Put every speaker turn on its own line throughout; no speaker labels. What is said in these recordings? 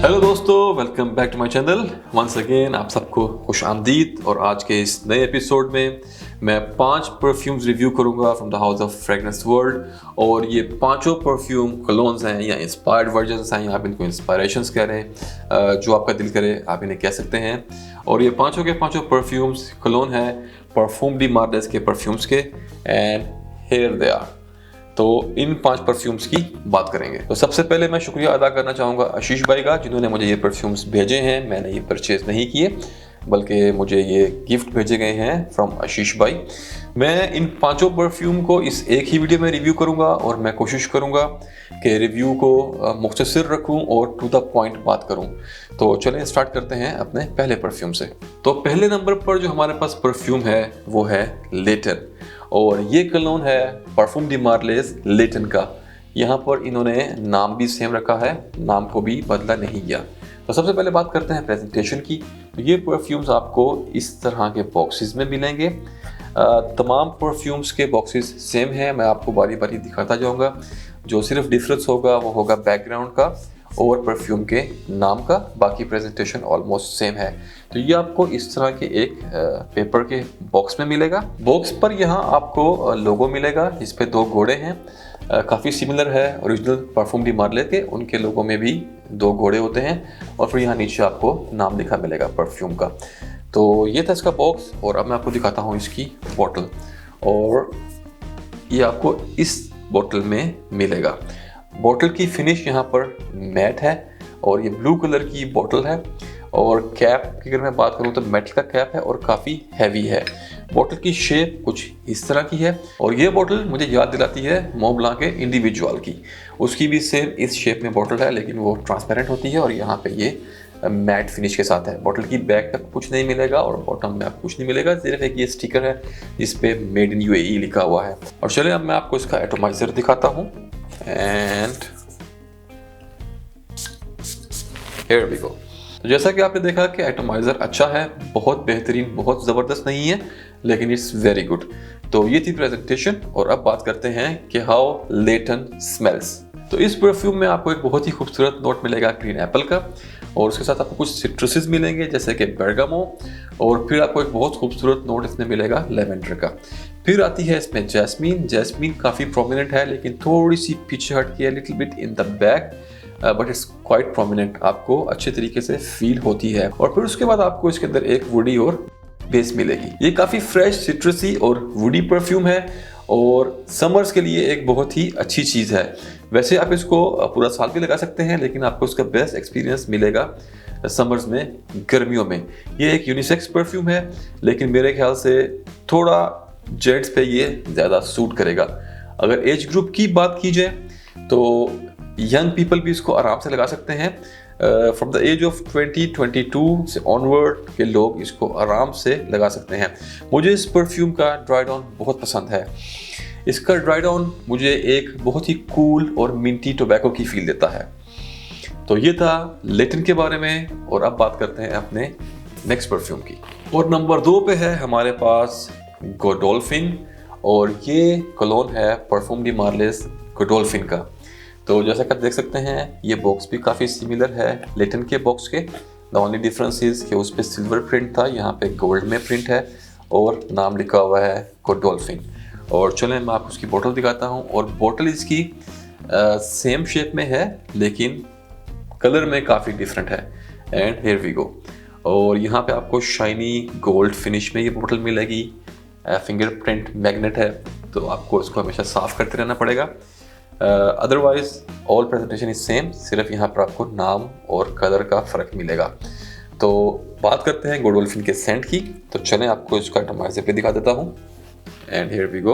Hello दोस्तों, welcome back to my channel once again. आप सबको खुश आमदीद। और आज के इस नए एपिसोड में मैं 5 परफ्यूम्स रिव्यू करूंगा from the house of fragrance world. और ये पांचों परफ्यूम कलोन्स हैं या इंस्पायर्ड वर्जन्स हैं, या आप इनको इंस्पायरेशंस कह रहे हैं, जो आपका दिल करे आप इन्हें कह सकते हैं। और ये पांचों के पांचों परफ्यूम्स कलोन है परफ्यूम डी मार्लेस के परफ्यूम्स के, एंड हियर दे आर। तो इन 5 परफ्यूम्स की बात करेंगे। तो सबसे पहले मैं शुक्रिया अदा करना चाहूँगा आशीष भाई का, जिन्होंने मुझे ये परफ्यूम्स भेजे हैं। मैंने ये परचेज नहीं किए, बल्कि मुझे ये गिफ्ट भेजे गए हैं फ्रॉम आशीष भाई। मैं इन पांचों परफ्यूम को इस एक ही वीडियो में रिव्यू करूँगा और मैं कोशिश करूँगा कि रिव्यू को मुख्तसर रखूँ और टू द पॉइंट बात करूँ। तो चलें स्टार्ट करते हैं अपने पहले परफ्यूम से। तो पहले नंबर पर जो हमारे पास परफ्यूम है वो है लेटन, और ये कलोन है परफ्यूम डी मार्लेस लेटन का। यहाँ पर इन्होंने नाम भी सेम रखा है, नाम को भी बदला नहीं किया। तो सबसे पहले बात करते हैं प्रेजेंटेशन की। तो ये परफ्यूम्स आपको इस तरह के बॉक्सेस में मिलेंगे। तमाम परफ्यूम्स के बॉक्सेस सेम हैं, मैं आपको बारी बारी दिखाता जाऊँगा। जो सिर्फ डिफरेंस होगा वो होगा बैकग्राउंड का और परफ्यूम के नाम का, बाकी प्रेजेंटेशन ऑलमोस्ट सेम है। तो ये आपको इस तरह के एक पेपर के बॉक्स में मिलेगा। बॉक्स पर यहाँ आपको लोगो मिलेगा, इस पे 2 घोड़े हैं। काफ़ी सिमिलर है ओरिजिनल परफ्यूम डी मार्लेस के, उनके लोगो में भी 2 घोड़े होते हैं। और फिर यहाँ नीचे आपको नाम लिखा मिलेगा परफ्यूम का। तो ये था इसका बॉक्स, और अब मैं आपको दिखाता हूँ इसकी बॉटल। और ये आपको इस बॉटल में मिलेगा। बॉटल की फिनिश यहाँ पर मैट है और ये ब्लू कलर की बॉटल है। और कैप की अगर मैं बात करूँ तो मेटल का कैप है और काफ़ी हैवी है। बॉटल की शेप कुछ इस तरह की है, और ये बॉटल मुझे याद दिलाती है मोंट ब्लांक के इंडिविजुअल की। उसकी भी सेम इस शेप में बॉटल है, लेकिन वो ट्रांसपेरेंट होती है और यहाँ पे ये मैट फिनिश के साथ है। बॉटल की बैक पे कुछ नहीं मिलेगा और बॉटम में आपको कुछ नहीं मिलेगा, सिर्फ एक ये स्टिकर है जिस पे मेड इन यूएई लिखा हुआ है। और चलिए अब मैं आपको इसका एटोमाइजर दिखाता हूँ। And here we go. तो जैसा कि आपने देखा कि एटोमाइजर अच्छा है, बहुत बेहतरीन, बहुत ज़बरदस्त नहीं है, लेकिन इट्स वेरी गुड। तो ये थी प्रेजेंटेशन, और अब बात करते हैं कि हाउ लेटन स्मेल्स। तो इस परफ्यूम में आपको एक बहुत ही खूबसूरत नोट मिलेगा ग्रीन एप्पल का, और उसके साथ आपको कुछ सिट्रसेस मिलेंगे जैसे कि बेर्गामो, और फिर आपको एक बहुत खूबसूरत नोट इसमें मिलेगा लेवेंडर का। फिर आती है इसमें जैस्मीन। जैस्मीन काफ़ी प्रोमिनेंट है, लेकिन थोड़ी सी पीछे हट के little bit in the back, but it's quite prominent, आपको अच्छे तरीके से फील होती है। और फिर उसके बाद आपको इसके अंदर एक वुडी और बेस मिलेगी। ये काफ़ी फ्रेश, सिट्रसी और वुडी परफ्यूम है, और समर्स के लिए एक बहुत ही अच्छी चीज़ है। वैसे आप इसको पूरा साल भी लगा सकते हैं, लेकिन आपको इसका बेस्ट एक्सपीरियंस मिलेगा समर्स में, गर्मियों में। ये एक यूनिसेक्स परफ्यूम है, लेकिन मेरे ख्याल से थोड़ा जेंट्स पे ये ज़्यादा सूट करेगा। अगर एज ग्रुप की बात की जाए तो यंग पीपल भी इसको आराम से लगा सकते हैं। फ्रॉम द एज ऑफ 20-22 से ऑनवर्ड के लोग इसको आराम से लगा सकते हैं। मुझे इस परफ्यूम का ड्राई डाउन बहुत पसंद है। इसका ड्राई डाउन मुझे एक बहुत ही कूल और मिंटी टोबैको की फील देता है। तो ये था लेटन के बारे में, और अब बात करते हैं अपने नेक्स्ट परफ्यूम की। और नंबर 2 पे है हमारे पास गोडोल्फिन, और ये कलोन है परफ्यूम डी मार्लेस गोडोल्फिन का। तो जैसा कि आप देख सकते हैं ये बॉक्स भी काफ़ी सिमिलर है लेटन के बॉक्स के। द ओनली डिफरेंस इज कि उस पर सिल्वर प्रिंट था, यहाँ पे गोल्ड में प्रिंट है और नाम लिखा हुआ है गोडोल्फिन। और चलें मैं आपको उसकी बोतल दिखाता हूँ। और बोतल इसकी सेम शेप में है, लेकिन कलर में काफ़ी डिफरेंट है। And here we go. और यहाँ पे आपको शाइनी गोल्ड फिनिश में ये बोतल मिलेगी। फिंगरप्रिंट मैग्नेट है, तो आपको इसको हमेशा साफ करते रहना पड़ेगा। Otherwise all presentation is same, सिर्फ यहाँ पर आपको नाम और कलर का फ़र्क मिलेगा। तो बात करते हैं गोडोल्फिन के सेंट की। तो चलें आपको इसका एटोमाइजर पे दिखा देता हूँ। And here we go.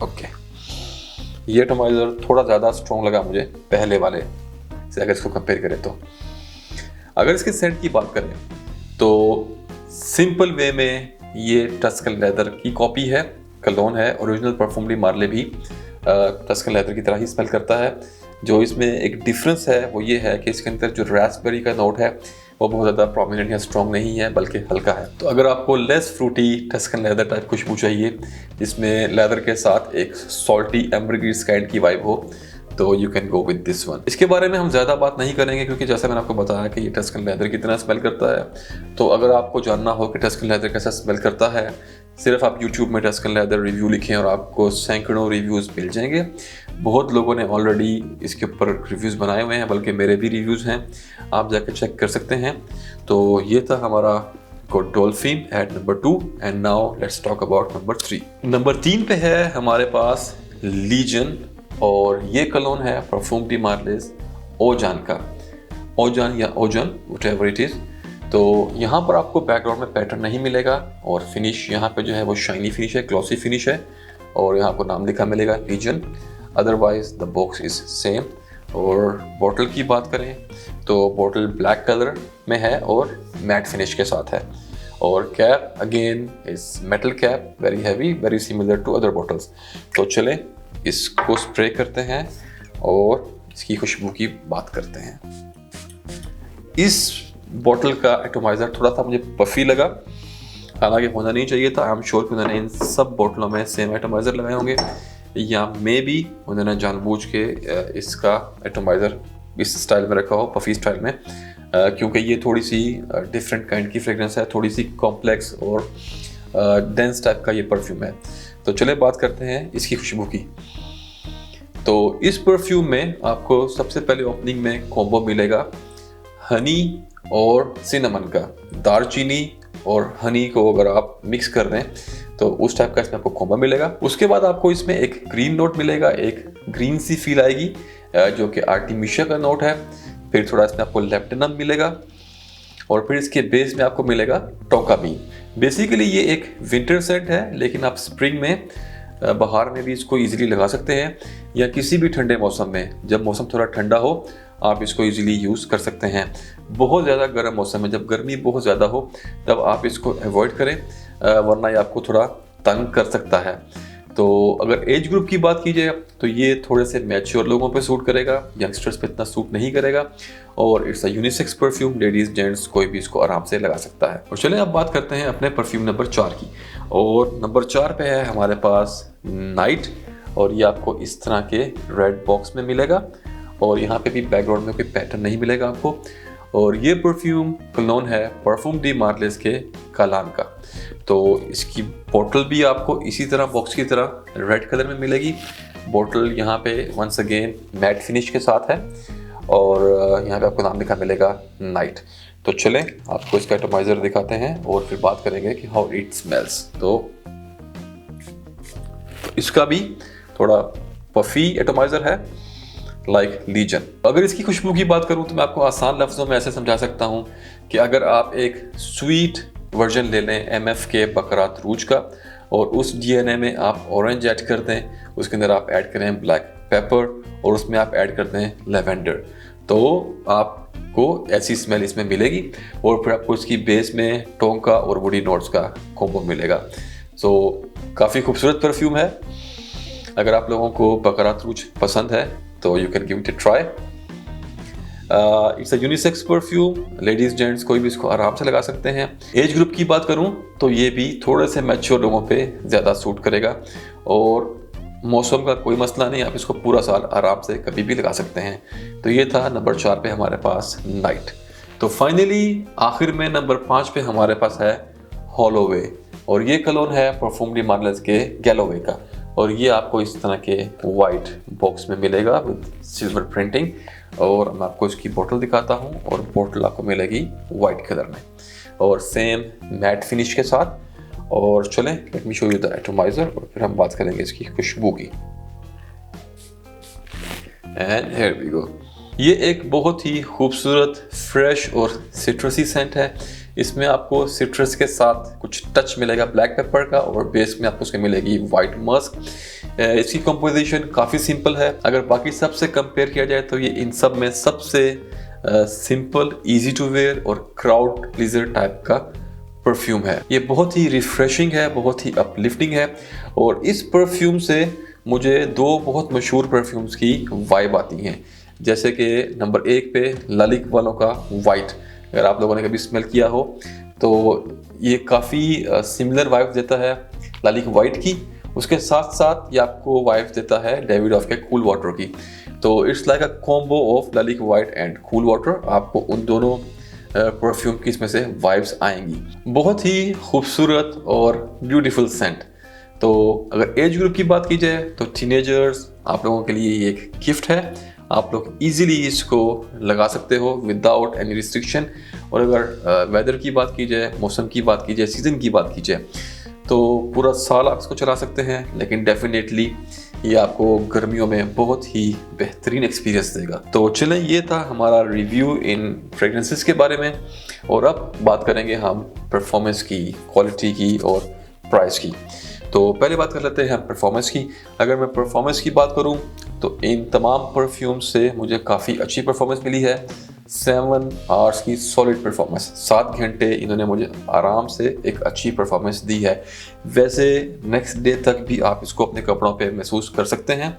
Okay, ये एटोमाइजर थोड़ा ज़्यादा स्ट्रॉन्ग लगा मुझे पहले वाले से, अगर इसको कंपेयर करें तो। अगर इसके सेंट की बात करें तो सिंपल वे में ये टस्कन लेदर की कॉपी है, कलोन है। ओरिजिनल परफ्यूम डी मार्ले भी टस्कन लेदर की तरह ही स्मेल करता है। जो इसमें एक डिफरेंस है वो ये है कि इसके अंदर जो रास्पबेरी का नोट है वो बहुत ज़्यादा प्रोमिनेंट या स्ट्रॉन्ग नहीं है, बल्कि हल्का है। तो अगर आपको less fruity Tuscan leather type खुशबू चाहिए जिसमें लेदर के साथ एक सॉल्टी एम्बरग्रीस काइंड की वाइब हो, तो you can go with this one. इसके बारे में हम ज़्यादा बात नहीं करेंगे क्योंकि जैसे मैंने आपको बताया कि ये टस्कन लेदर की तरह स्मेल करता है। तो अगर आपको जानना हो कि टस्कन लेदर कैसा स्मेल करता है, सिर्फ आप YouTube में टस्कन लेदर रिव्यू लिखें और आपको सैकड़ों रिव्यूज़ मिल जाएंगे। बहुत लोगों ने ऑलरेडी इसके ऊपर रिव्यूज़ बनाए हुए हैं, बल्कि मेरे भी रिव्यूज़ हैं, आप जाकर चेक कर सकते हैं। तो ये था हमारा dolphin at number 2 and now let's talk about number 3। Number 3 पे है हमारे पास लीजन, और ये कलोन है परफ्यूम डी मार्लेज ओजान का, ओजान या ओजन व्हाटएवर इट इज़। तो यहाँ पर आपको बैकग्राउंड में पैटर्न नहीं मिलेगा और फिनिश यहाँ पे जो है वो शाइनी फिनिश है, ग्लॉसी फिनिश है, और यहाँ आपको नाम लिखा मिलेगा Legion. Otherwise the box is same. और बॉटल की बात करें तो बॉटल ब्लैक कलर में है और मैट फिनिश के साथ है। और cap again is metal cap, very heavy, very similar to other bottles. तो चलें इसको स्प्रे करते हैं और इसकी खुशबू की बात करते हैं। इस बॉटल का एटोमाइज़र थोड़ा सा मुझे पफी लगा, हालांकि होना नहीं चाहिए था। आई एम श्योर कि उन्होंने इन सब बॉटलों में सेम एटोमाइज़र लगाए होंगे, या मे बी उन्होंने जानबूझ के इसका एटोमाइज़र इस स्टाइल में रखा हो, पफी स्टाइल में, क्योंकि ये थोड़ी सी डिफरेंट काइंड की फ्रेगरेंस है, थोड़ी सी कॉम्प्लेक्स और डेंस टाइप का ये परफ्यूम है। तो चले बात करते हैं इसकी खुशबू की। तो इस परफ्यूम में आपको सबसे पहले ओपनिंग में कॉम्बो मिलेगा हनी और सिनेमन का। दालचीनी और हनी को अगर आप मिक्स कर दें तो उस टाइप का इसमें आपको कॉम्बो मिलेगा। उसके बाद आपको इसमें एक ग्रीन नोट मिलेगा, एक ग्रीन सी फील आएगी जो कि आर्टिमिशिया का नोट है। फिर थोड़ा इसमें आपको लेप्टिनम मिलेगा और फिर इसके बेस में आपको मिलेगा टोका बीन। बेसिकली ये एक विंटर सेंट है, लेकिन आप स्प्रिंग में, बाहर में भी इसको इजीली लगा सकते हैं, या किसी भी ठंडे मौसम में, जब मौसम थोड़ा ठंडा हो आप इसको इजीली यूज़ कर सकते हैं। बहुत ज़्यादा गर्म मौसम में, जब गर्मी बहुत ज़्यादा हो, तब आप इसको अवॉइड करें, वरना ये आपको थोड़ा तंग कर सकता है। तो अगर एज ग्रुप की बात की जाए तो ये थोड़े से मैच्योर लोगों पे सूट करेगा, यंगस्टर्स पे इतना सूट नहीं करेगा। और it's a unisex perfume, ladies gents कोई भी इसको आराम से लगा सकता है। और चलें अब बात करते हैं अपने परफ्यूम नंबर 4 की। और नंबर 4 पे है हमारे पास नाइट, और ये आपको इस तरह के रेड बॉक्स में मिलेगा, और यहाँ पे भी बैकग्राउंड में कोई पैटर्न नहीं मिलेगा आपको। और ये परफ्यूम क्लोन है परफ्यूम डी मार्लेज के कालान का। तो इसकी बोतल भी आपको इसी तरह बॉक्स की तरह रेड कलर में मिलेगी। बोतल यहाँ पे वंस अगेन मैट फिनिश के साथ है, और यहाँ पे आपको नाम लिखा मिलेगा नाइट। तो चलें आपको इसका एटोमाइज़र दिखाते हैं और फिर बात करेंगे कि हाउ इट स्मेल्स। तो इसका भी थोड़ा पफी एटोमाइज़र है, लाइक लीजन। अगर इसकी खुशबू की बात करूं तो मैं आपको आसान लफ्ज़ों में ऐसे समझा सकता हूं कि अगर आप एक स्वीट वर्जन ले लें MF के बकरात रूज का, और उस DNA में आप ऑरेंज ऐड कर दें, उसके अंदर आप ऐड करें ब्लैक पेपर, और उसमें आप ऐड कर दें लेवेंडर, तो आपको ऐसी स्मेल इसमें मिलेगी। और फिर आपको इसकी बेस में टोंका और वुडी नोट्स का कॉम्बो मिलेगा। सो काफ़ी खूबसूरत परफ्यूम है। अगर आप लोगों को बकरात रूज पसंद है तो you can give it a try. It's a unisex perfume, ladies gents कोई भी इसको आराम से लगा सकते हैं। एज ग्रुप की बात करूं तो ये भी थोड़े से मैच्योर लोगों पे ज़्यादा सूट करेगा, और मौसम का कोई मसला नहीं, आप इसको पूरा साल आराम से कभी भी लगा सकते हैं। तो ये था नंबर 4 पे हमारे पास नाइट। तो फाइनली आखिर में नंबर 5 पे हमारे पास है हॉलोवे, और ये कलोन है परफ्यूम डी मार्लेज के गैलोवे का। और ये आपको इस तरह के वाइट बॉक्स में मिलेगा विद सिल्वर प्रिंटिंग। और मैं आपको इसकी बोतल दिखाता हूँ, और बोतल आपको मिलेगी वाइट कलर में और सेम मैट फिनिश के साथ। और चलें let me show you the atomiser, और फिर हम बात करेंगे इसकी खुशबू की। And here we go. ये एक बहुत ही खूबसूरत, फ्रेश और सिट्रसी सेंट है। इसमें आपको सिट्रस के साथ कुछ टच मिलेगा ब्लैक पेपर का, और बेस में आपको उसके मिलेगी वाइट मस्क। इसकी कंपोजिशन काफ़ी सिंपल है। अगर बाकी सब से कंपेयर किया जाए तो ये इन सब में सबसे सिंपल, इजी टू वेयर और क्राउड प्लीजर टाइप का परफ्यूम है। ये बहुत ही रिफ्रेशिंग है, बहुत ही अपलिफ्टिंग है। और इस परफ्यूम से मुझे 2 बहुत मशहूर परफ्यूम्स की वाइब आती हैं, जैसे कि नंबर 1 पे लालिक वालों का वाइट। अगर आप लोगों ने कभी स्मेल किया हो तो ये काफ़ी सिमिलर वाइब देता है लालिक वाइट की। उसके साथ साथ ये आपको वाइब देता है डेविड ऑफ के कूल वाटर की। तो it's like a combo of Lalique White and Cool Water. आपको उन दोनों परफ्यूम की इसमें से वाइब्स आएंगी। बहुत ही खूबसूरत और ब्यूटीफुल सेंट। तो अगर एज ग्रुप की बात की जाए तो टीनेजर्स आप लोगों के लिए ये एक गिफ्ट है। आप लोग इजीली इसको लगा सकते हो विदाउट एनी रिस्ट्रिक्शन। और अगर वेदर की बात की जाए, मौसम की बात की जाए, सीज़न की बात की जाए, तो पूरा साल आप इसको चला सकते हैं, लेकिन डेफिनेटली ये आपको गर्मियों में बहुत ही बेहतरीन एक्सपीरियंस देगा। तो चलें, ये था हमारा रिव्यू इन फ्रेगरेंसेस के बारे में। और अब बात करेंगे हम परफॉर्मेंस की, क्वालिटी की और प्राइस की। तो पहले बात कर लेते हैं परफॉर्मेंस की। अगर मैं परफॉर्मेंस की बात करूं तो इन तमाम परफ्यूम से मुझे काफ़ी अच्छी परफॉर्मेंस मिली है। 7 आवर्स की सॉलिड परफॉर्मेंस, 7 घंटे इन्होंने मुझे आराम से एक अच्छी परफॉर्मेंस दी है। वैसे नेक्स्ट डे तक भी आप इसको अपने कपड़ों पे महसूस कर सकते हैं,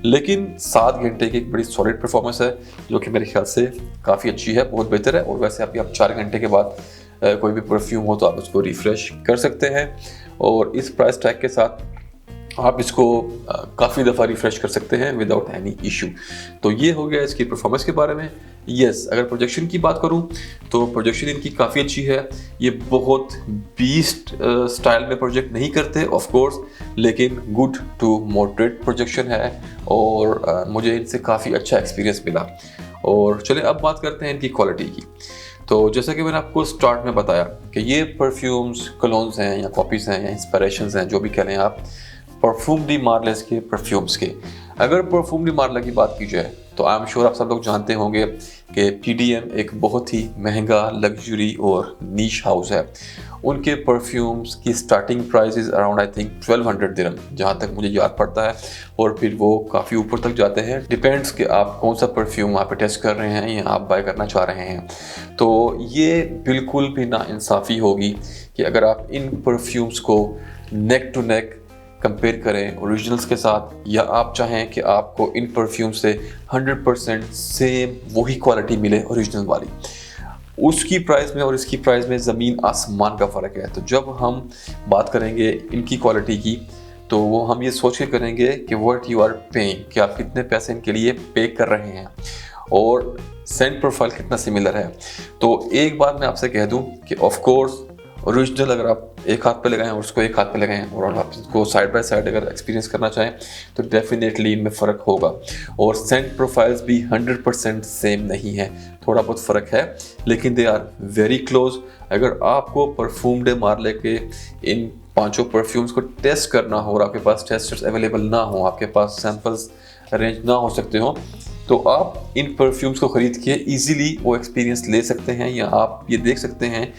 लेकिन 7 घंटे की एक बड़ी सॉलिड परफॉर्मेंस है जो कि मेरे ख्याल से काफ़ी अच्छी है, बहुत बेहतर है। और वैसे अभी आप 4 घंटे के बाद कोई भी परफ्यूम हो तो आप उसको रिफ़्रेश कर सकते हैं। और इस प्राइस टैग के साथ आप इसको काफ़ी दफ़ा रिफ़्रेश कर सकते हैं विदाउट एनी इशू। तो ये हो गया इसकी परफॉर्मेंस के बारे में। यस, अगर प्रोजेक्शन की बात करूं तो प्रोजेक्शन इनकी काफ़ी अच्छी है। ये बहुत बीस्ट स्टाइल में प्रोजेक्ट नहीं करते ऑफ कोर्स, लेकिन गुड टू मॉडरेट प्रोजेक्शन है। और मुझे इनसे काफ़ी अच्छा एक्सपीरियंस मिला। और चलिए अब बात करते हैं इनकी क्वालिटी की। तो जैसा कि मैंने आपको स्टार्ट में बताया कि ये परफ्यूम्स कलोन्स हैं या कॉपीज़ हैं या इंस्पिरेशंस हैं, जो भी कह लें आप, परफ्यूम डी मार्लेस के परफ्यूम्स के। अगर परफ्यूम डी मार्ले की बात की जाए तो आई एम श्योर आप सब लोग जानते होंगे कि PDM एक बहुत ही महंगा लग्जरी और नीश हाउस है। उनके परफ्यूम्स की starting price around I think 1200 दिरहम, जहाँ तक मुझे याद पड़ता है। और फिर वो काफ़ी ऊपर तक जाते हैं, डिपेंड्स कि आप कौन सा परफ्यूम वहाँ पे टेस्ट कर रहे हैं या आप बाय करना चाह रहे हैं। तो ये बिल्कुल भी नाइंसाफ़ी होगी कि अगर आप इन परफ्यूम्स को नेक टू नेक कंपेयर करें ओरिजिनल्स के साथ, या आप चाहें कि आपको इन परफ्यूम से 100% सेम वही क्वालिटी मिले ओरिजिनल वाली, उसकी प्राइस में और इसकी प्राइस में ज़मीन आसमान का फ़र्क है। तो जब हम बात करेंगे इनकी क्वालिटी की तो वो हम ये सोच के करेंगे कि व्हाट यू आर पेइंग, कि आप कितने पैसे इनके लिए पे कर रहे हैं और सेंट प्रोफाइल कितना सिमिलर है। तो एक बात मैं आपसे कह दूं कि ऑफ कोर्स ओरिजिनल अगर आप एक हाथ पे लगाएं और उसको एक हाथ पे लगाएं और आप इसको साइड बाय साइड अगर एक्सपीरियंस करना चाहें तो डेफिनेटली इनमें फ़र्क होगा। और सेंट प्रोफाइल्स भी 100% सेम नहीं है, थोड़ा बहुत फ़र्क है, लेकिन दे आर वेरी क्लोज। अगर आपको परफ्यूम डे मार्ले के इन 5 परफ्यूम्स को टेस्ट करना हो और आपके पास टेस्टर्स अवेलेबल ना हो, आपके पास सैम्पल्स अरेंज ना हो सकते हो, तो आप इन परफ्यूम्स को ख़रीद के ईज़िली वो एक्सपीरियंस ले सकते हैं, या आप ये देख सकते हैं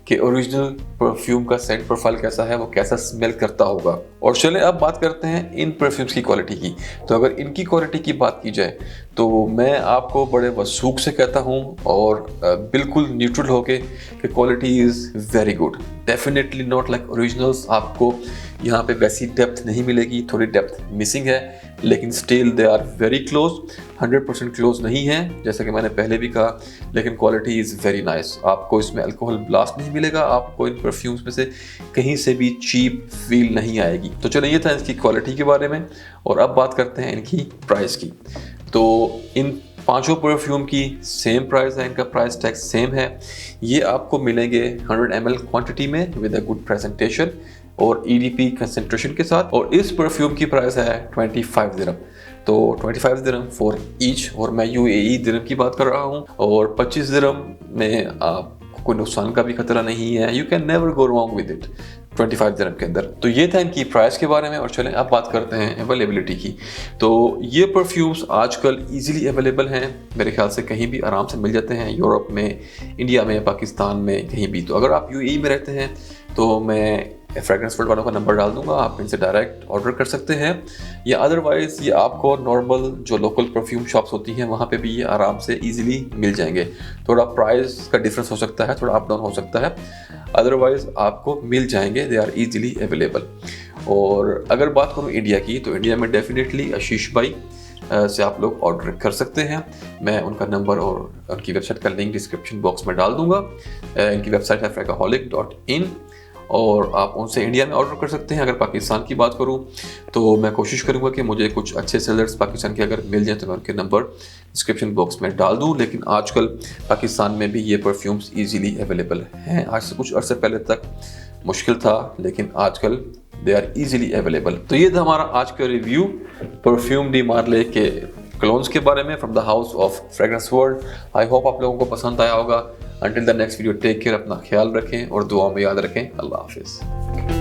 कि ओरिजिनल परफ्यूम का सेंट प्रोफाइल कैसा है, वो कैसा स्मेल करता होगा। और चलें अब बात करते हैं इन परफ्यूम्स की क्वालिटी की। तो अगर इनकी क्वालिटी की बात की जाए तो मैं आपको बड़े वसूख से कहता हूँ और बिल्कुल न्यूट्रल होके कि quality is very good, definitely not like originals. आपको यहाँ पे वैसी डेप्थ नहीं मिलेगी, थोड़ी डेप्थ मिसिंग है, लेकिन still they are very close. 100% close नहीं है जैसा कि मैंने पहले भी कहा, लेकिन क्वालिटी इज़ वेरी नाइस। आपको इसमें अल्कोहल ब्लास्ट नहीं मिलेगा, आपको इन परफ्यूम्स में से कहीं से भी चीप फील नहीं आएगी। तो चलिए, ये था इसकी क्वालिटी के बारे में। और अब बात करते हैं इनकी प्राइस की। तो इन 5 परफ्यूम की सेम प्राइस है, इनका प्राइस टैग सेम है। ये आपको मिलेंगे 100 ml क्वांटिटी में विद अ गुड प्रेजेंटेशन और EDP कंसेंट्रेशन के साथ। और इस परफ्यूम की प्राइस है 25 दिरहम। तो 25 दिरहम फॉर ईच, और मैं UAE दिरहम की बात कर रहा हूँ। और 25 दिरहम में आपको कोई नुकसान का भी खतरा नहीं है, you can never go wrong with it 25 दिरहम के अंदर। तो ये था इनकी प्राइस के बारे में। और चलें अब बात करते हैं अवेलेबिलिटी की। तो ये परफ्यूम्स आजकल इजीली अवेलेबल हैं, मेरे ख्याल से कहीं भी आराम से मिल जाते हैं, यूरोप में, इंडिया में, पाकिस्तान में, कहीं भी। तो अगर आप UAE में रहते हैं तो मैं फ्रेग्रेंस वर्ल्ड वालों का नंबर डाल दूंगा, आप इनसे डायरेक्ट ऑर्डर कर सकते हैं, या अदरवाइज़ ये आपको नॉर्मल जो लोकल परफ्यूम शॉप्स होती हैं वहाँ पे भी ये आराम से इजीली मिल जाएंगे। थोड़ा प्राइस का डिफरेंस हो सकता है, थोड़ा अप डाउन हो सकता है, अदरवाइज़ आपको मिल जाएंगे, दे आर ईजिली अवेलेबल। और अगर बात करूँ इंडिया की, तो इंडिया में डेफिनेटली आशीष भाई से आप लोग ऑर्डर कर सकते हैं। मैं उनका नंबर और उनकी वेबसाइट का लिंक डिस्क्रिप्शन बॉक्स में डाल दूंगा। इनकी वेबसाइट है fragaholic.in। और आप उनसे इंडिया में ऑर्डर कर सकते हैं। अगर पाकिस्तान की बात करूं तो मैं कोशिश करूंगा कि मुझे कुछ अच्छे सेलर्स पाकिस्तान के अगर मिल जाए तो मैं उनके नंबर डिस्क्रिप्शन बॉक्स में डाल दूं। लेकिन आजकल पाकिस्तान में भी ये परफ्यूम्स ईजीली अवेलेबल हैं। आज से कुछ अर्से पहले तक मुश्किल था, लेकिन आजकल दे आर ईजीली अवेलेबल। तो ये था हमारा आज का रिव्यू परफ्यूम डी मार्ले के क्लोन्स के बारे में from the house of fragrance world. I hope आप लोगों को पसंद आया होगा। Until the next video, take care, अपना ख्याल रखें और दुआ में याद रखें। अल्लाह हाफिज़।